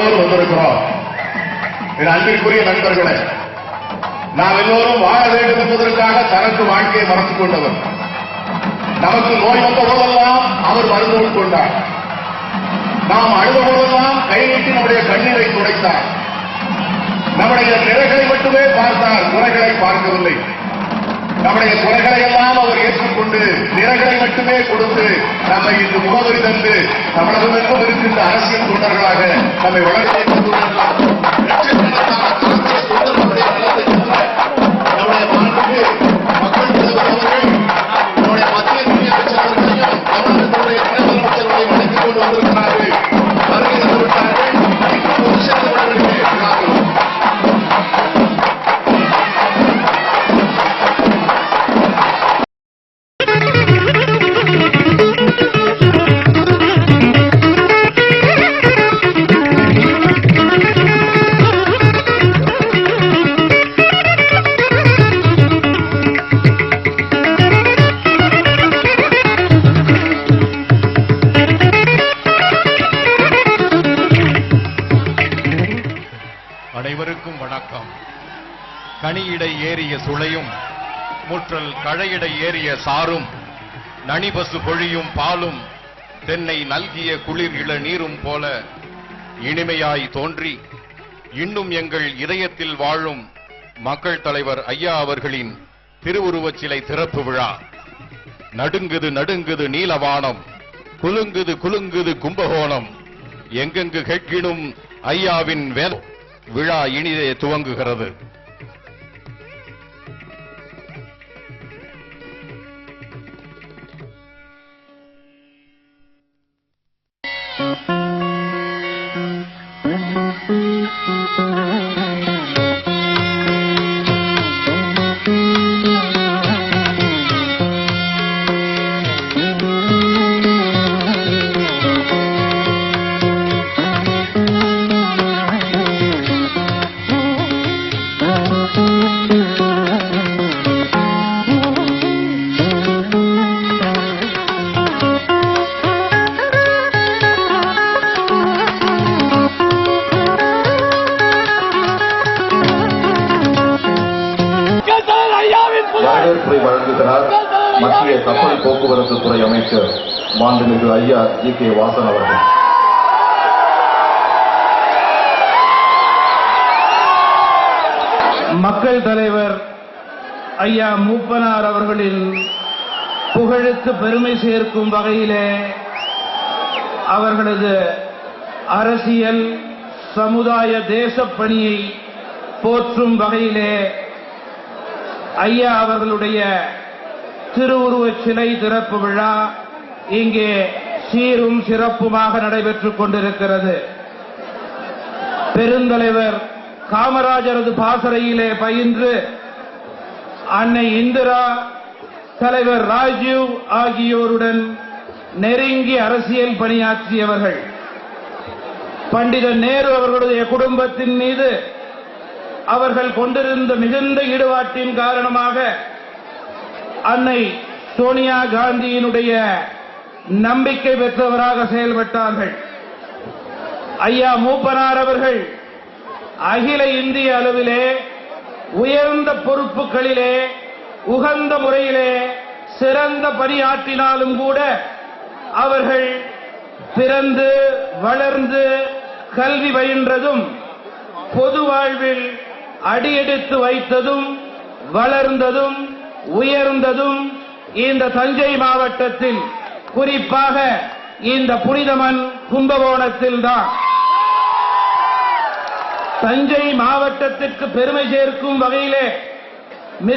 எல்லோரும் வந்திருக்கிறோம். என் அன்பிற்குரிய நண்பர்களே, நாம் எல்லோரும் வாழ வேண்டும் என்பதற்காக தனக்கு வாழ்க்கையை மறத்துக் கொண்டவர். நமக்கு நோய் வந்த போதெல்லாம் அவர் மருந்து உட்கொண்டார். நாம் அழுத போதெல்லாம் கை நீட்டி நம்முடைய கண்ணீரை துடைத்தார். நம்முடைய நிறைகளை மட்டுமே பார்த்தார், குறைகளை பார்க்கவில்லை. நம்முடைய குறைகளை எல்லாம் அவர் ஏற்றுக்கொண்டு நிறைகளை மட்டுமே கொடுத்து நம்மை இன்று முகவரி தந்து தமிழகம் எங்கும் இருக்கின்ற அரசியல் தொண்டர்களாக நம்மை வளர்ச்சி நம்முடைய மாண்புக்கு மக்கள் தலைவர்கள், நம்முடைய மத்திய நிதியமைச்சர்களையும் தமிழகத்தினுடைய துணை முதலமைச்சர்களையும் அழைத்துக் கொண்டு வந்திருக்கிறார்கள். வருகை தந்துவிட்டார்கள். அனைவருக்கும் வணக்கம். கனியிடை ஏறிய சுளையும் முற்றல் கழையிடை ஏறிய சாரும் நனிபசு பொழியும் பாலும் தென்னை நல்கிய குளிர் இள நீரும் போல இனிமையாய் தோன்றி இன்னும் எங்கள் இதயத்தில் வாழும் மக்கள் தலைவர் ஐயா அவர்களின் திருவுருவச் சிலை திறப்பு விழா. நடுங்குது நடுங்குது நீலவானம், குலுங்குது குலுங்குது கும்பகோணம், எங்கெங்கு கேட்கினும் ஐயாவின் வேல் விழா இனிதே துவங்குகிறது. வரவேற்புரை வழங்குகிறார் மத்திய கப்பல் போக்குவரத்து துறை அமைச்சர் மாண்புமிகு ஐயா ஜி.கே. வாசன் அவர்கள். மக்கள் தலைவர் ஐயா மூப்பனார் அவர்களின் புகழுக்கு பெருமை சேர்க்கும் வகையிலே அவர்களது அரசியல் சமுதாய தேசப்பணியை போற்றும் வகையிலே ஐயா அவர்களுடைய திருவுருவச் சிலை திறப்பு விழா இங்கே சீரும் சிறப்புமாக நடைபெற்றுக் கொண்டிருக்கிறது. பெருந்தலைவர் காமராஜரது பாசறையிலே பயின்று அன்னை இந்திரா, தலைவர் ராஜீவ் ஆகியோருடன் நெருங்கி அரசியல் பணியாற்றியவர்கள். பண்டிதர் நேரு அவர்களுடைய குடும்பத்தின் மீது அவர்கள் கொண்டிருந்த மிகுந்த ஈடுபாட்டின் காரணமாக அன்னை சோனியா காந்தியினுடைய நம்பிக்கை பெற்றவராக செயல்பட்டார்கள். ஐயா மூப்பனார் அவர்கள் அகில இந்திய அளவிலே உயர்ந்த பொறுப்புகளிலே உகந்த முறையிலே சிறந்த பணியாற்றினாலும் கூட அவர்கள் பிறந்து வளர்ந்து கல்வி பயின்றதும் பொது வாழ்வில் அடியெடுத்து வைத்ததும் வளர்ந்ததும் உயர்ந்ததும் இந்த தஞ்சை மாவட்டத்தில், குறிப்பாக இந்த புனிதமண் கும்பகோணத்தில் தான். தஞ்சை மாவட்டத்திற்கு பெருமை சேர்க்கும் வகையிலே